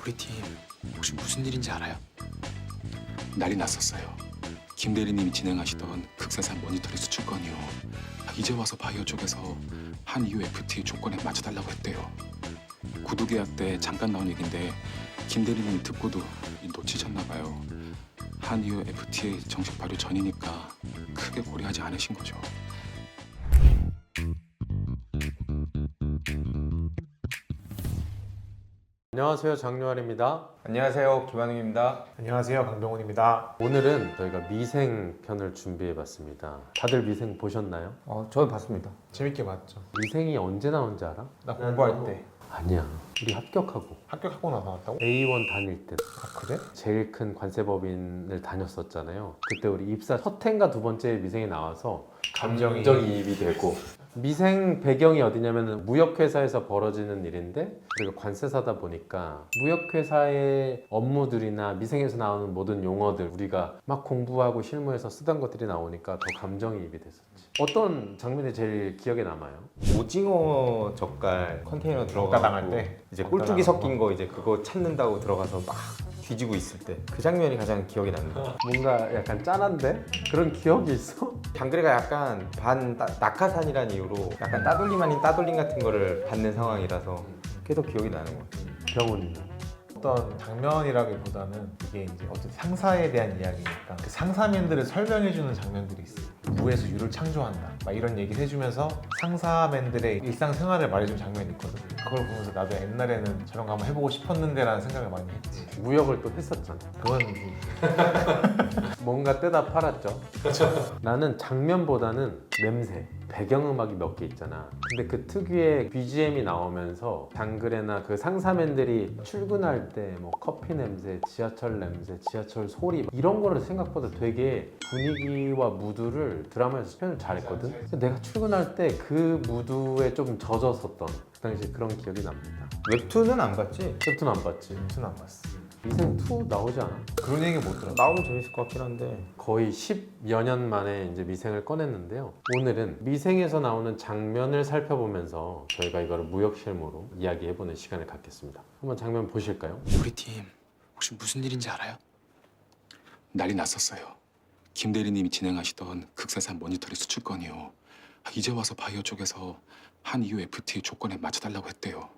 우리 팀 혹시 무슨 일인지 알아요? 난리 났었어요. 김 대리님이 진행하시던 극세사 모니터링 수출 건이요. 이제 와서 바이오 쪽에서 한이유 FTA 조건에 맞춰달라고 했대요. 구두 계약 때 잠깐 나온 얘긴데 김 대리님이 듣고도 놓치셨나 봐요. 한이유 FTA 정식 발효 전이니까 크게 고려하지 않으신 거죠. 안녕하세요, 장요한입니다. 안녕하세요, 김한웅입니다. 안녕하세요, 강병훈입니다. 오늘은 저희가 미생 편을 준비해봤습니다. 다들 미생 보셨나요? 저는 봤습니다. 재밌게 봤죠. 미생이 언제 나온지 알아? 나 공부할 때 아니야. 우리 합격하고 합격하고 나서 나왔다고? A1 다닐 때 아 그래? 제일 큰 관세법인을 다녔었잖아요. 그때 우리 입사 첫 해인가 두 번째 미생이 나와서 감정이입이 되고, 미생 배경이 어디냐면 무역회사에서 벌어지는 일인데 우리가 관세사다 보니까 무역회사의 업무들이나 미생에서 나오는 모든 용어들 우리가 막 공부하고 실무에서 쓰던 것들이 나오니까 더 감정이입이 됐었지. 어떤 장면이 제일 기억에 남아요? 오징어 젓갈 컨테이너 젓갈 당할 들어가고 때? 이제 젓갈 꼴뚜기 당하고. 섞인 거 이제 그거 찾는다고 들어가서 막 뒤지고 있을 때 그 장면이 가장 기억에 납니다. 뭔가 약간 짠한데? 그런 기억이 있어? 장그래가 약간 낙하산이라는 이유로 약간 따돌림 아닌 따돌림 같은 거를 받는 상황이라서 그게 더 기억이 나는 것 같아요. 병훈이는? 어떤 장면이라기보다는 이게 이제 어떤 상사에 대한 이야기니까 그 상사맨들을 설명해주는 장면들이 있어요. 무에서 유를 창조한다 막 이런 얘기를 해주면서 상사맨들의 일상생활을 말해주는 장면이 있거든. 그걸 보면서 나도 옛날에는 저런 거 한번 해보고 싶었는데 라는 생각을 많이 했지. 무역을 또 했었잖아. 그건 뭔가 떼다 팔았죠. 나는 장면보다는 냄새, 배경음악이 몇 개 있잖아. 근데 그 특유의 BGM이 나오면서 장그래나 그 상사맨들이 출근할 때 뭐 커피 냄새, 지하철 냄새, 지하철 소리 이런 거를 생각보다 되게 분위기와 무드를 드라마에서 표현을 잘했거든. 그래서 내가 출근할 때 그 무드에 좀 젖었었던 그 당시 그런 기억이 납니다. 웹툰은 안 봤지? 웹툰 안 봤지? 무슨 안 봤어. 미생 2 나오지 않아? 그런 얘기 못 들었어. 나오면 재밌을 것 같긴 한데 거의 10여 년 만에 이제 미생을 꺼냈는데요. 오늘은 미생에서 나오는 장면을 살펴보면서 저희가 이거를 무역 실무로 이야기해보는 시간을 갖겠습니다. 한번 장면 보실까요? 우리 팀 혹시 무슨 일인지 알아요? 난리 났었어요. 김 대리님이 진행하시던 극세사 모니터링 수출 건이요. 이제 와서 바이오 쪽에서 한이유 FTA 조건에 맞춰달라고 했대요.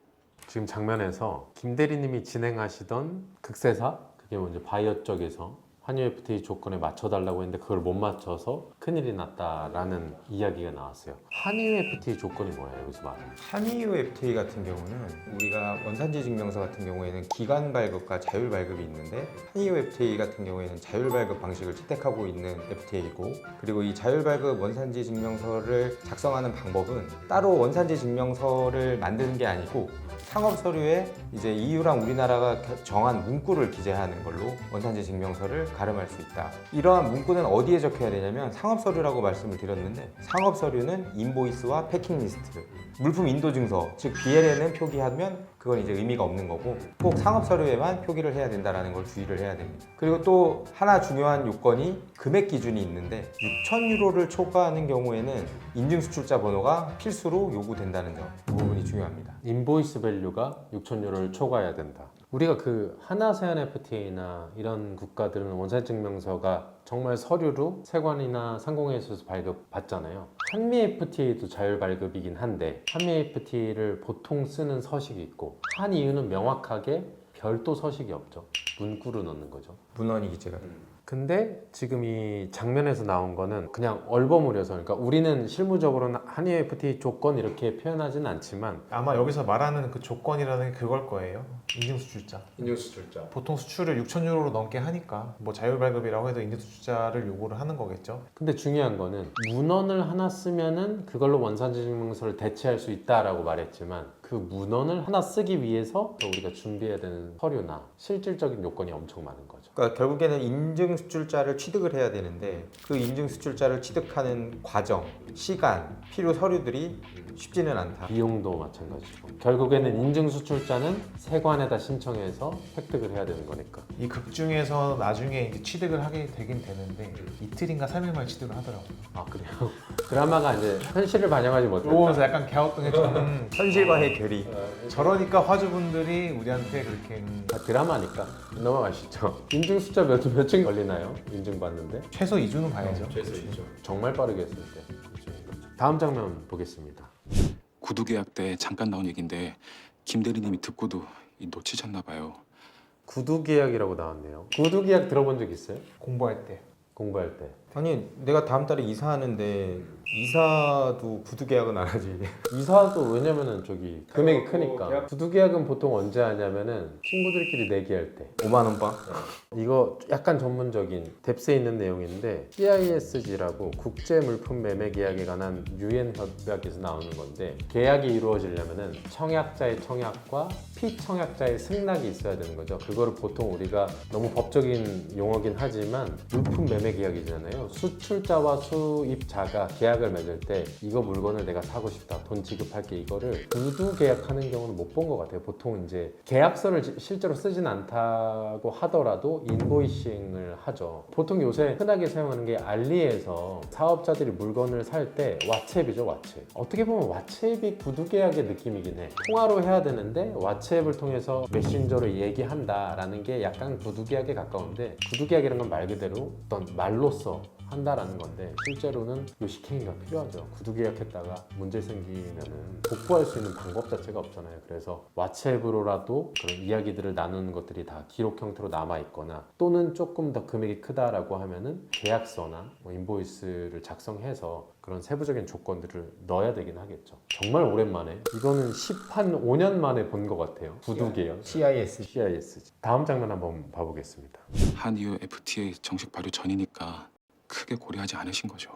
지금 장면에서 김 대리님이 진행하시던 극세사, 그게 먼저 바이오 쪽에서 한유 FTA 조건에 맞춰달라고 했는데 그걸 못 맞춰서 큰일이 났다라는 이야기가 나왔어요. 한유 FTA 조건이 뭐예요, 여기서 말하는? 한이유 FTA 같은 경우는 우리가 원산지 증명서 같은 경우에는 기간 발급과 자율 발급이 있는데 한이유 FTA 같은 경우에는 자율 발급 방식을 채택하고 있는 FTA이고, 그리고 이 자율 발급 원산지 증명서를 작성하는 방법은 따로 원산지 증명서를 만드는 게 아니고 상업 서류에 이제 EU랑 우리나라가 정한 문구를 기재하는 걸로 원산지 증명서를 가름할 수 있다. 이러한 문구는 어디에 적혀야 되냐면 상업 서류라고 말씀을 드렸는데, 상업 서류는 인보이스와 패킹 리스트, 물품 인도 증서, 즉 BL에는 표기하면 그건 이제 의미가 없는 거고 꼭 상업 서류에만 표기를 해야 된다라는 걸 주의를 해야 됩니다. 그리고 또 하나 중요한 요건이 금액 기준이 있는데 6,000유로를 초과하는 경우에는 인증 수출자 번호가 필수로 요구된다는 점, 이 부분이 중요합니다. 인보이스 밸류가 6,000유로를 초과해야 된다. 우리가 그 하나세안 FTA나 이런 국가들은 원산증명서가 정말 서류로 세관이나 상공회의소에서 발급받잖아요. 한미 FTA도 자율 발급이긴 한데 한미 FTA를 보통 쓰는 서식이 있고 한이유는 명확하게 별도 서식이 없죠. 문구로 넣는 거죠. 문헌이 기재가 근데 지금 이 장면에서 나온 거는 그냥 얼버무려서, 그러니까 우리는 실무적으로는 한일 FTA 조건 이렇게 표현하진 않지만 아마 여기서 말하는 그 조건이라는 게 그걸 거예요. 인증수출자. 인증수출자. 보통 수출을 6,000유로로 넘게 하니까 뭐 자율발급이라고 해도 인증수출자를 요구를 하는 거겠죠. 근데 중요한 거는 문헌을 하나 쓰면은 그걸로 원산지 증명서를 대체할 수 있다라고 말했지만 그 문헌을 하나 쓰기 위해서 우리가 준비해야 되는 서류나 실질적인 요건이 엄청 많은 거죠. 그러니까 결국에는 인증 인증수출자를 취득을 해야 되는데 그 인증수출자를 취득하는 과정, 시간, 필요 서류들이 쉽지는 않다. 비용도 마찬가지고 결국에는 인증수출자는 세관에다 신청해서 획득을 해야 되는 거니까. 이 극 중에서 나중에 이제 취득을 하게 되긴 되는데 이틀인가 3일 만에 취득을 하더라고요. 아 그래요? 드라마가 이제 현실을 반영하지 못했다. 보면서 약간 갸우뚱해지는 현실과의 괴리. 저러니까 화주분들이 우리한테 그렇게 아, 드라마니까 넘어가시죠. 인증수자 몇층 걸리나요? 인증받는데? 최소 2주는 봐야죠. 정말 빠르게 했을 때. 다음 장면 보겠습니다. 구두 계약 때 잠깐 나온 얘긴데 김 대리님이 듣고도 놓치셨나 봐요. 구두 계약이라고 나왔네요. 구두 계약 들어본 적 있어요? 공부할 때. 공부할 때. 아니 내가 다음 달에 이사하는데 이사도 구두 계약은 안 하지. 이사도 왜냐면은 저기 금액이 크니까. 구두 계약은 보통 언제 하냐면은 친구들끼리 내기할 때. 5만 원 방? 이거 약간 전문적인 뎁스에 있는 내용인데 CISG라고 국제 물품 매매 계약에 관한 유엔 협약에서 나오는 건데 계약이 이루어지려면은 청약자의 청약과 피청약자의 승낙이 있어야 되는 거죠. 그거를 보통 우리가 너무 법적인 용어긴 하지만 물품 매매 계약이잖아요. 수출자와 수입자가 계약을 맺을 때 이거 물건을 내가 사고 싶다, 돈 지급할게, 이거를 구두 계약하는 경우는 못 본 것 같아요. 보통 이제 계약서를 실제로 쓰진 않다고 하더라도 인보이싱을 하죠. 보통 요새 흔하게 사용하는 게 알리에서 사업자들이 물건을 살 때 왓츠앱이죠, 왓츠앱. 어떻게 보면 왓츠앱이 구두 계약의 느낌이긴 해. 통화로 해야 되는데 왓츠앱을 통해서 메신저로 얘기한다라는 게 약간 구두 계약에 가까운데, 구두 계약이라는 건 말 그대로 어떤 말로써 한다라는 건데 실제로는 요식행위가 필요하죠. 구두 계약했다가 문제 생기면은 복구할 수 있는 방법 자체가 없잖아요. 그래서 왓츠앱으로라도 그런 이야기들을 나누는 것들이 다 기록 형태로 남아 있거나, 또는 조금 더 금액이 크다라고 하면은 계약서나 뭐 인보이스를 작성해서 그런 세부적인 조건들을 넣어야 되긴 하겠죠. 정말 오랜만에, 이거는 5년 만에 본 것 같아요. 구두 계약. CISG. 다음 장면 한번 봐보겠습니다. 한EU FTA 정식 발효 전이니까 크게 고려하지 않으신 거죠.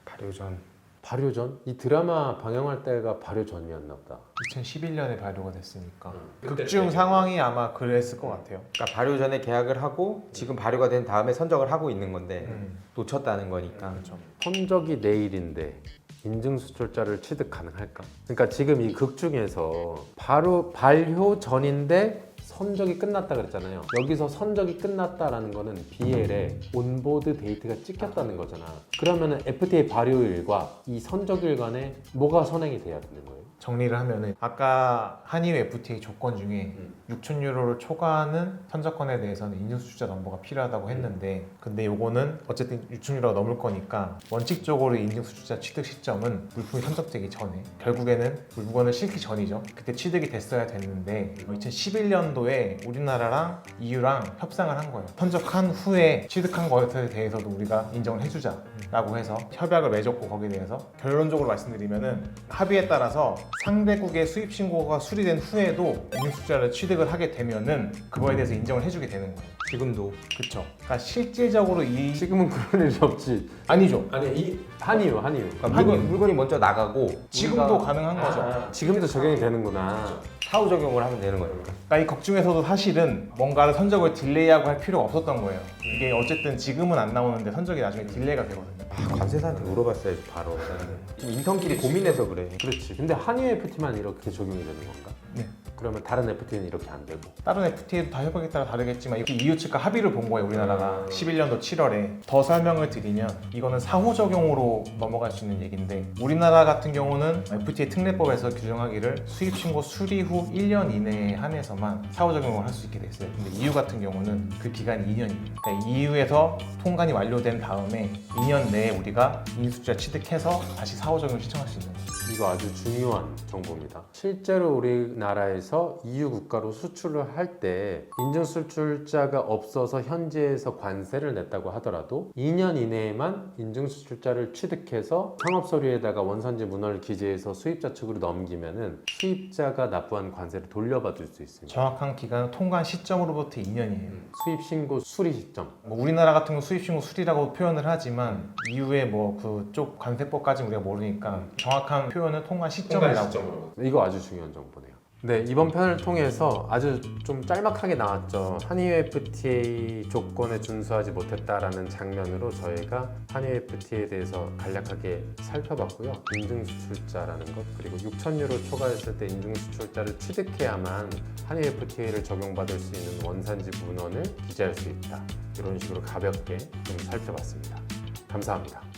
발효 전. 발효 전? 이 드라마 방영할 때가 발효 전이었나 보다. 2011년에 발효가 됐으니까 극중 상황이 아마 그랬을 것 같아요. 그러니까 발효 전에 계약을 하고 지금 발효가 된 다음에 선적을 하고 있는 건데 놓쳤다는 거니까. 그렇죠. 선적이 내일인데 인증수출자를 취득 가능할까? 그러니까 지금 이 극 중에서 바로 발효 전인데 선적이 끝났다 그랬잖아요. 여기서 선적이 끝났다라는 거는 BL에 온보드 데이트가 찍혔다는 거잖아. 그러면은 FTA 발효일과 이 선적일 간에 뭐가 선행이 돼야 되는 거예요? 정리를 하면은 아까 한일 FTA 조건 중에 6천 유로를 초과하는 선적권에 대해서는 인증수출자 넘버가 필요하다고 했는데, 근데 요거는 어쨌든 6천 유로가 넘을 거니까 원칙적으로 인증수출자 취득 시점은 물품이 선적되기 전에, 결국에는 물건을 싣기 전이죠. 그때 취득이 됐어야 됐는데 2011년도에 우리나라랑 EU랑 협상을 한 거예요. 선적한 후에 취득한 것에 대해서도 우리가 인정을 해주자라고 해서 협약을 맺었고, 거기에 대해서 결론적으로 말씀드리면은 합의에 따라서 상대국의 수입 신고가 수리된 후에도 인증수출자를 취득을 하게 되면은 그거에 대해서 인정을 해주게 되는 거예요. 지금도. 그렇죠. 그러니까 실질적으로 이 지금은 그런 일이 없지. 아니죠. 아니 이 한이유. 그러니까 물건이 먼저 나가고 지금도 우리가 가능한 거죠. 지금도 적용이 되는구나. 사후 적용을 하면 되는 거니까. 그러니까 이 걱 중에서도 사실은 뭔가를 선적을 딜레이하고 할 필요가 없었던 거예요. 이게 어쨌든 지금은 안 나오는데 선적이 나중에 딜레이가 되거든요. 관세사한테 물어봤어야지 바로. 지금 인턴끼리 고민해서 그래. 그렇지. 근데 한유 FT만 이렇게 적용이 되는 건가? 네. 그러면 다른 FT는 이렇게 안 되고. 다른 FTA도 다 협약에 따라 다르겠지만 이렇게 EU 측과 합의를 본 거예요. 우리나라가 11년도 7월에. 더 설명을 드리면 이거는 사후 적용으로 넘어갈 수 있는 얘기인데, 우리나라 같은 경우는 FTA 특례법에서 규정하기를 수입 신고 수리 후 1년 이내에 한해서만 사후 적용을 할 수 있게 됐어요. 근데 EU 같은 경우는 그 기간이 2년입니다. 그러니까 EU에서 통관이 완료된 다음에 2년 내에 우리가 인수자 취득해서 다시 사후 적용을 신청할 수 있는 거예요. 이거 아주 중요한 정보입니다. 실제로 우리나라에서 EU 국가로 수출을 할 때 인증수출자가 없어서 현지에서 관세를 냈다고 하더라도 2년 이내에만 인증수출자를 취득해서 상업서류에다가 원산지 문헌을 기재해서 수입자 측으로 넘기면은 수입자가 납부한 관세를 돌려받을 수 있습니다. 정확한 기간은 통관 시점으로부터 2년이에요. 수입신고 수리 시점. 뭐 우리나라 같은 거 수입신고 수리라고 표현을 하지만 EU의 뭐 그쪽 관세법까지 우리가 모르니까 정확한 표현은 통관 시점이라고. 이거 아주 중요한 정보네요. 네, 이번 편을 통해서 아주 좀 짤막하게 나왔죠. 한EU FTA 조건에 준수하지 못했다라는 장면으로 저희가 한EU FTA에 대해서 간략하게 살펴봤고요. 인증수출자라는 것, 그리고 6,000유로 초과했을 때 인증수출자를 취득해야만 한EU FTA를 적용받을 수 있는 원산지 문헌을 기재할 수 있다. 이런 식으로 가볍게 좀 살펴봤습니다. 감사합니다.